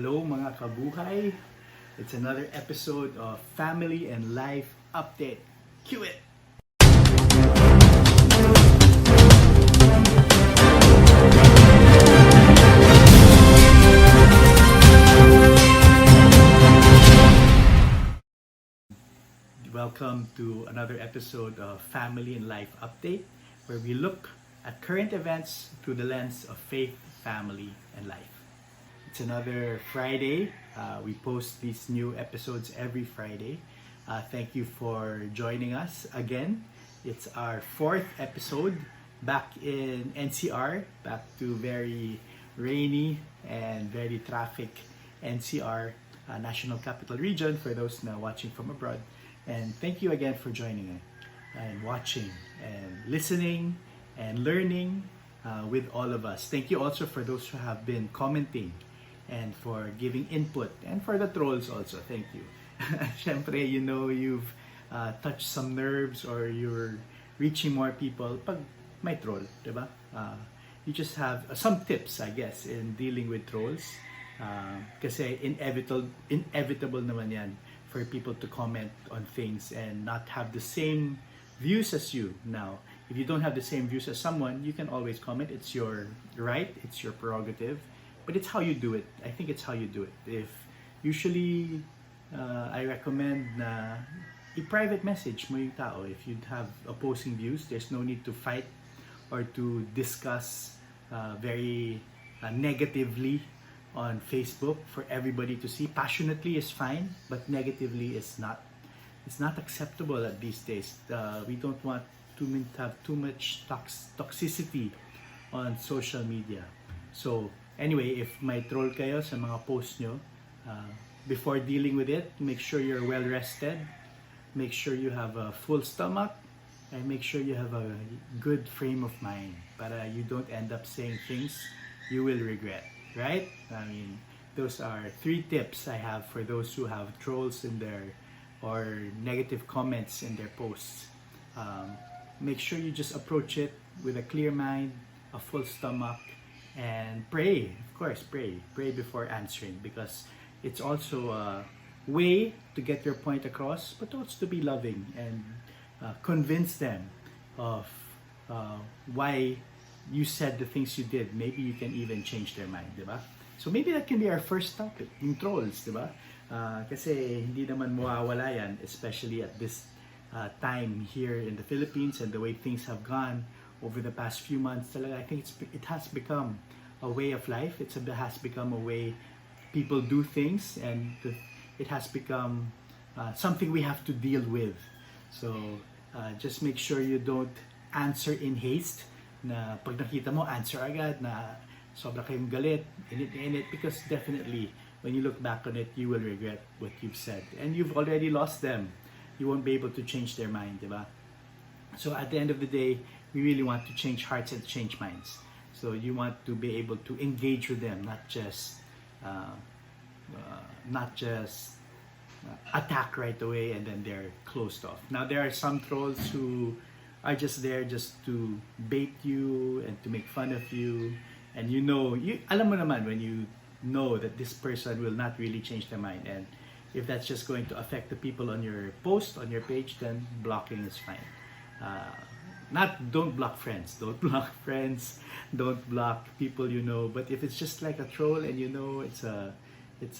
Hello mga kabuhay! It's another episode of Family and Life Update. Cue it! Welcome to another episode of Family and Life Update, where we look at current events through the lens of faith, family, and life. It's another Friday. We post these new episodes every Friday. Thank you for joining us again. It's our fourth episode back in NCR, back to very rainy and very traffic NCR, National Capital Region, for those now watching from abroad. And thank you again for joining and watching and listening and learning with all of us. Thank you also for those who have been commenting and for giving input, and for the trolls also. Thank you. Syempre, you know you've touched some nerves, or you're reaching more people pag may troll, diba? You just have some tips, I guess, in dealing with trolls. Kasi inevitable naman yan for people to comment on things and not have the same views as you. Now, if you don't have the same views as someone, you can always comment. It's your right, it's your prerogative, but it's how you do it. I think it's how you do it. If usually, I recommend na i-private message mo yung tao. If you have opposing views, there's no need to fight or to discuss very negatively on Facebook for everybody to see. Passionately is fine, but negatively is not. It's not acceptable at these days. We don't want to have too much toxicity on social media. So anyway, if may troll kayo sa mga post nyo, before dealing with it, make sure you're well rested, make sure you have a full stomach, and make sure you have a good frame of mind para you don't end up saying things you will regret. Right? I mean, those are 3 tips I have for those who have trolls in their or negative comments in their posts. Make sure you just approach it with a clear mind, a full stomach, and pray. Of course, pray. Pray before answering, because it's also a way to get your point across, but also to be loving and convince them of why you said the things you did. Maybe you can even change their mind, di ba? So maybe that can be our first topic, yung trolls, di ba? Kasi hindi naman mawawala yan, especially at this time here in the Philippines and the way things have gone over the past few months. Talaga, I think it has become a way of life. It has become a way people do things, and it has become something we have to deal with. So just make sure you don't answer in haste, na pag nakita mo, answer agad, na sobra kayong galit, init, because definitely, when you look back on it, you will regret what you've said. And you've already lost them. You won't be able to change their mind, di ba? So at the end of the day, we really want to change hearts and change minds. So you want to be able to engage with them, not just attack right away and then they're closed off. Now, there are some trolls who are just there just to bait you and to make fun of you, and alam mo naman when you know that this person will not really change their mind, and if that's just going to affect the people on your post, on your page, then blocking is fine. Don't block friends, don't block people you know, but if it's just like a troll and it's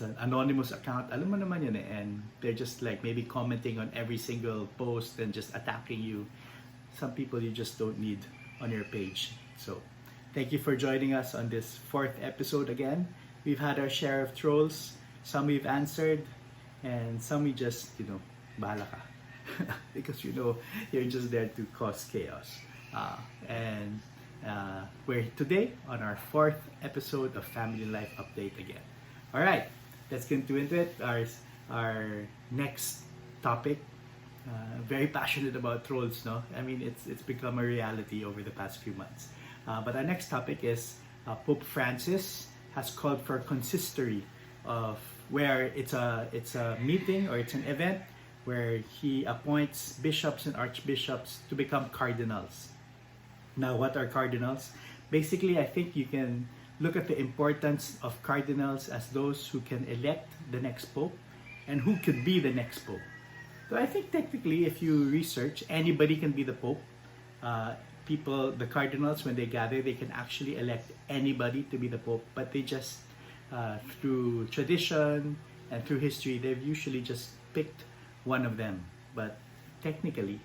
an anonymous account, alam mo naman yun and they're just like maybe commenting on every single post and just attacking you. Some people you just don't need on your page. So thank you for joining us on this 4th episode again. We've had our share of trolls. Some we've answered, and some we just, bahala ka. Because you're just there to cause chaos. And we're today on our 4th episode of Family Life Update again. Alright, let's get into it. Our next topic. Very passionate about trolls, no? I mean, it's become a reality over the past few months. But our next topic is Pope Francis has called for consistory, of where it's a meeting or it's an event where he appoints bishops and archbishops to become cardinals. Now, what are cardinals? Basically, I think you can look at the importance of cardinals as those who can elect the next pope and who could be the next pope. So I think technically, if you research, anybody can be the pope. The cardinals, when they gather, they can actually elect anybody to be the pope, but they just, through tradition and through history, they've usually just picked one of them. But technically,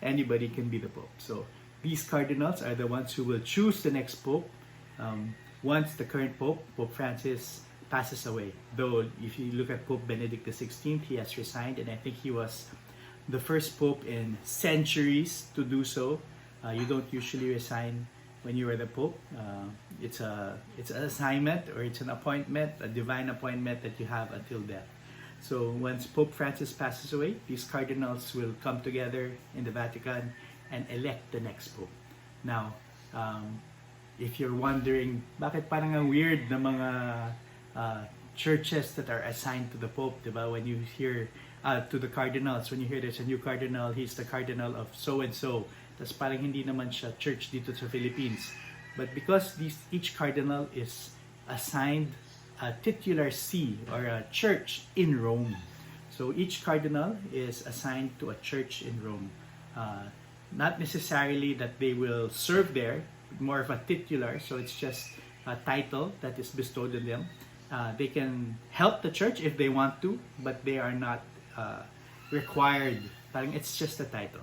anybody can be the pope. So these cardinals are the ones who will choose the next pope once the current pope, Pope Francis, passes away. Though if you look at Pope Benedict XVI, he has resigned, and I think he was the first pope in centuries to do so. You don't usually resign when you are the pope. It's an assignment, or it's an appointment, a divine appointment that you have until death. So once Pope Francis passes away, these cardinals will come together in the Vatican and elect the next pope. Now, if you're wondering, bakit parang ang weird na mga churches that are assigned to the pope, diba? When you hear to the cardinals, when you hear there's a new cardinal, he's the cardinal of so and so. Tas parang hindi naman siya church dito sa Philippines. But because each cardinal is assigned a titular see or a church in Rome. So each cardinal is assigned to a church in Rome. Not necessarily that they will serve there, more of a titular, so it's just a title that is bestowed on them. They can help the church if they want to, but they are not required. Parang it's just a title.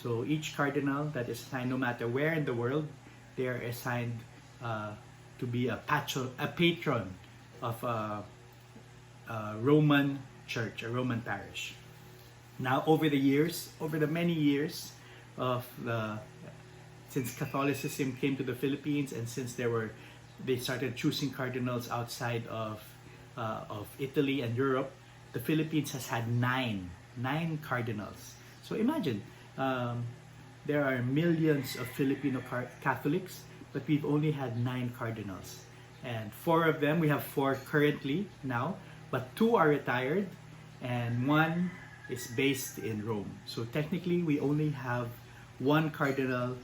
So each cardinal that is assigned, no matter where in the world, they are assigned to be a patron of a Roman church, a Roman parish. Now, over the many years since Catholicism came to the Philippines, and since they started choosing cardinals outside of Italy and Europe, the Philippines has had nine cardinals. So imagine, there are millions of Filipino Catholics, but we've only had 9 cardinals. And we have four currently now, but 2 are retired and 1 is based in Rome. So technically, we only have 1 cardinal,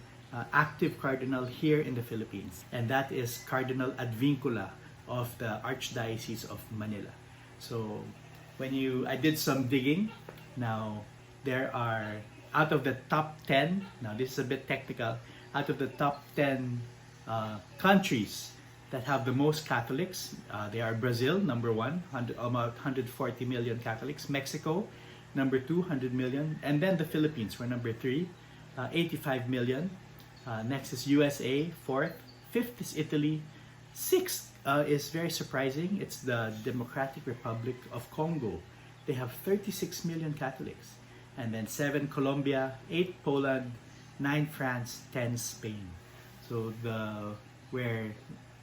active cardinal here in the Philippines, and that is Cardinal Advincula of the Archdiocese of Manila. So I did some digging. Now, there are, out of the top 10, now this is a bit technical, out of the top 10 countries that have the most Catholics, they are Brazil, number 1, about 140 million Catholics. Mexico, number 2, 100 million. And then the Philippines were number 3, 85 million. Next is USA, 4th. 5th is Italy. 6th is very surprising. It's the Democratic Republic of Congo. They have 36 million Catholics. And then 7, Colombia. 8, Poland. 9, France. 10, Spain. So where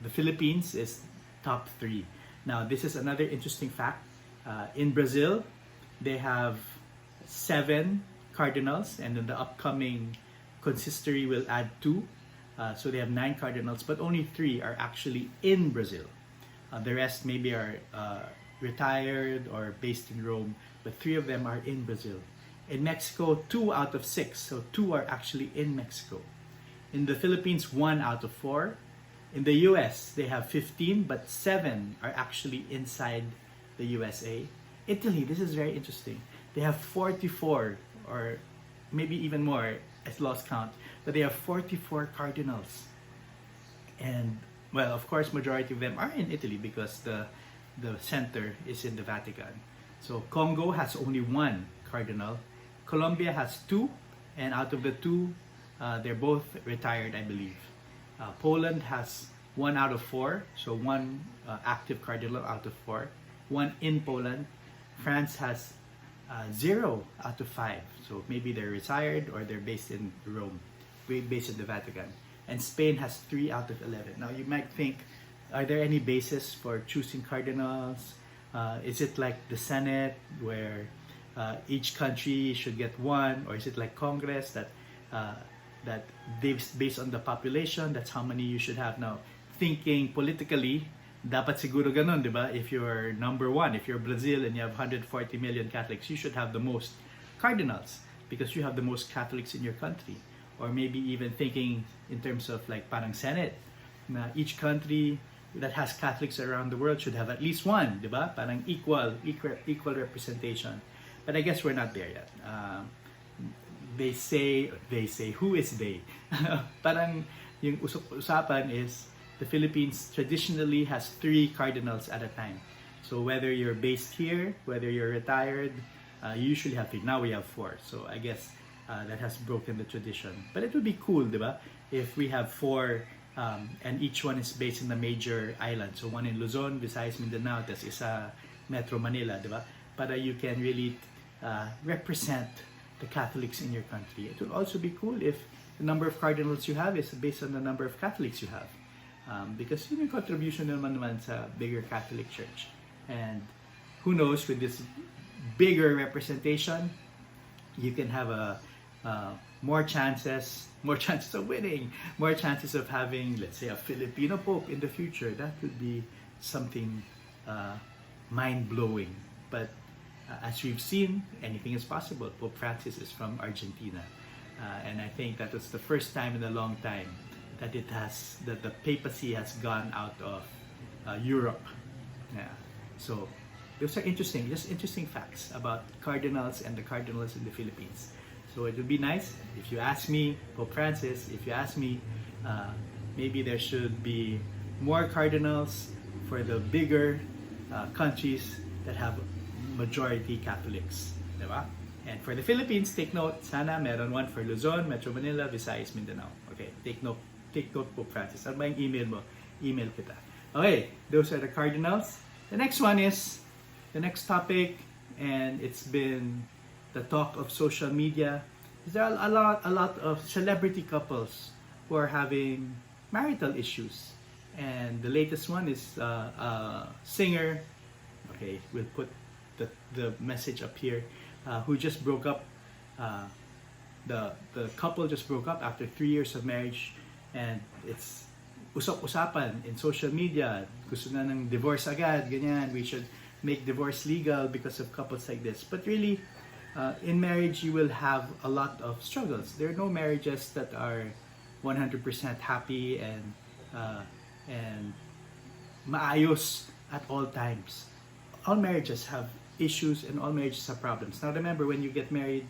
the Philippines is top 3. Now, this is another interesting fact. In Brazil, they have 7 cardinals, and in the upcoming consistory will add 2. So they have 9 cardinals, but only 3 are actually in Brazil. The rest maybe are retired or based in Rome, but 3 of them are in Brazil. In Mexico, 2 out of 6, so 2 are actually in Mexico. In the Philippines, 1 out of 4. In the US, they have 15, but 7 are actually inside the USA. Italy, this is very interesting. They have 44, or maybe even more, I've lost count, but they have 44 cardinals. And, well, of course, majority of them are in Italy because the center is in the Vatican. So Congo has only 1 cardinal. Colombia has 2, and out of the 2, they're both retired, I believe. Poland has 1 out of 4, so 1 active cardinal out of 4. 1 in Poland. France has 0 out of 5, so maybe they're retired or they're based in Rome, based in the Vatican. And Spain has 3 out of 11. Now you might think, are there any basis for choosing cardinals? Is it like the Senate, where each country should get 1, or is it like Congress that based on the population, that's how many you should have? Now, thinking politically, dapat siguro ganun, di ba? If you're number 1, if you're Brazil and you have 140 million Catholics, you should have the most cardinals because you have the most Catholics in your country. Or maybe even thinking in terms of like parang Senate, na each country that has Catholics around the world should have at least one, di ba? Parang equal representation. But I guess we're not there yet. They say, who is they? Parang yung usapan is the Philippines traditionally has 3 cardinals at a time. So whether you're based here, whether you're retired, you usually have 3. Now we have 4. So I guess that has broken the tradition. But it would be cool, di ba? If we have 4 and each one is based in a major island. So one in Luzon, Visayas, Mindanao, tas isa Metro Manila, di ba? Para you can really represent the Catholics in your country. It will also be cool if the number of cardinals you have is based on the number of Catholics you have. Because yun yung contribution naman sa bigger Catholic Church. And who knows, with this bigger representation, you can have more chances of winning, more chances of having, let's say, a Filipino Pope in the future. That would be something mind-blowing. But as we've seen, anything is possible. Pope Francis is from Argentina. And I think that was the first time in a long time that the papacy has gone out of Europe. Yeah. So those are interesting facts about cardinals and the cardinals in the Philippines. So it would be nice if you ask me, Pope Francis, if you ask me, maybe there should be more cardinals for the bigger countries that have majority Catholics. Diba? And for the Philippines, take note, sana meron one for Luzon, Metro Manila, Visayas, Mindanao. Okay, take note, Pope Francis. Ano ba yung email mo? Email kita. Okay, those are the cardinals. The next one is the next topic, and it's been the talk of social media. There are a lot of celebrity couples who are having marital issues, and the latest one is a singer. Okay, we'll put the message up here. Who just broke up. The couple just broke up after 3 years of marriage, and it's usap-usapan in social media. Gusto na ng divorce agad, ganyan. We should make divorce legal because of couples like this. But really, in marriage, you will have a lot of struggles. There are no marriages that are 100% happy and maayos at all times. All marriages have issues and all marriages have problems. Now remember, when you get married,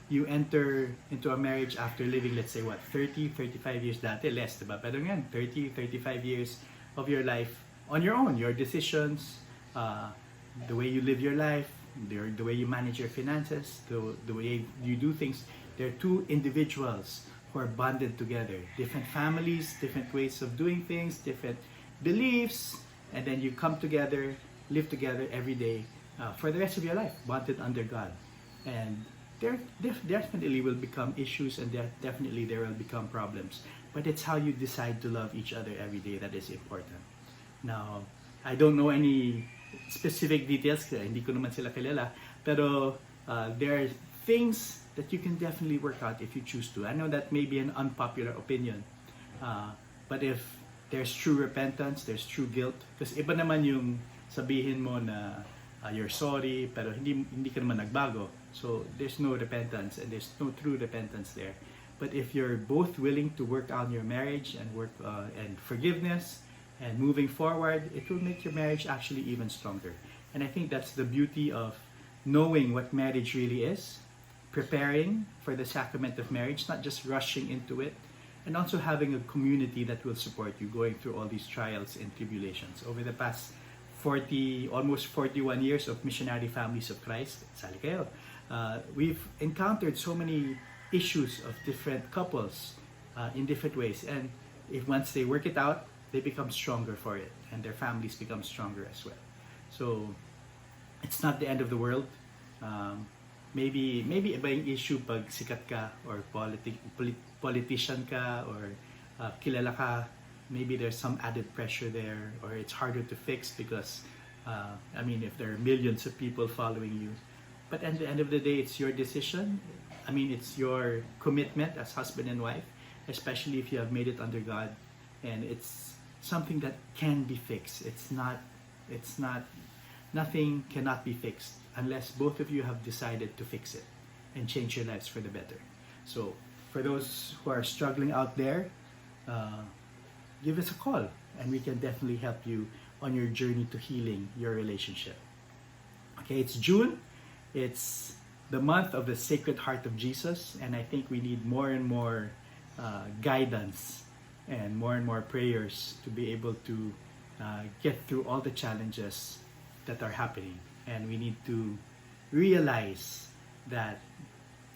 you enter into a marriage after living, let's say, 30, 35 years, dati less, diba? Pero ngayon, 30, 35 years of your life on your own, your decisions, the way you live your life, the way you manage your finances, the way you do things. They're 2 individuals who are bonded together. Different families, different ways of doing things, different beliefs, and then you come together, live together every day for the rest of your life, bonded under God. And there definitely will become issues, and definitely there will become problems. But it's how you decide to love each other every day that is important. Now, I don't know any specific details, hindi ko naman sila kilala, pero there are things that you can definitely work out if you choose to. I know that may be an unpopular opinion, but if there's true repentance, there's true guilt, kasi iba naman yung sabihin mo na you're sorry, pero hindi ka naman nagbago. So there's no repentance, and there's no true repentance there. But if you're both willing to work on your marriage and work and forgiveness and moving forward, it will make your marriage actually even stronger. And I think that's the beauty of knowing what marriage really is, preparing for the sacrament of marriage, not just rushing into it, and also having a community that will support you going through all these trials and tribulations. Over the past almost 41 years of missionary families of Christ, sali kayo, we've encountered so many issues of different couples in different ways, and if once they work it out, they become stronger for it, and their families become stronger as well. So it's not the end of the world. Maybe iba yung issue pag sikat ka, or politician ka, or kilala ka. Maybe there's some added pressure there, or it's harder to fix because if there are millions of people following you. But at the end of the day, it's your decision. It's your commitment as husband and wife, especially if you have made it under God, and it's something that can be fixed. Nothing cannot be fixed unless both of you have decided to fix it and change your lives for the better. So for those who are struggling out there, give us a call and we can definitely help you on your journey to healing your relationship. Okay, it's June. It's the month of the Sacred Heart of Jesus, and I think we need more and more guidance and more prayers to be able to get through all the challenges that are happening. And we need to realize that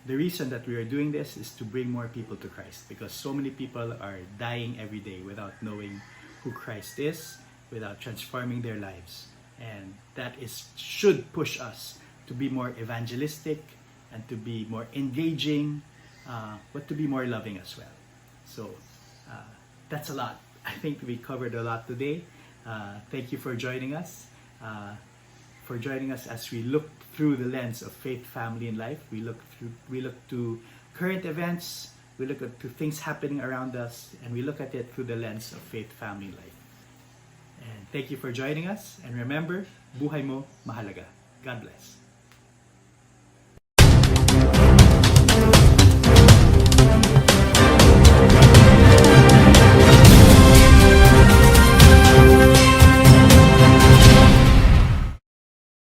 the reason that we are doing this is to bring more people to Christ, because so many people are dying every day without knowing who Christ is, without transforming their lives. And that should push us to be more evangelistic and to be more engaging, but to be more loving as well. So that's a lot. I think we covered a lot today. Thank you for joining us. As we look through the lens of faith, family, and life. We look to current events. We look at to things happening around us, and we look at it through the lens of faith, family, and life. And thank you for joining us. And remember, buhay mo mahalaga. God bless.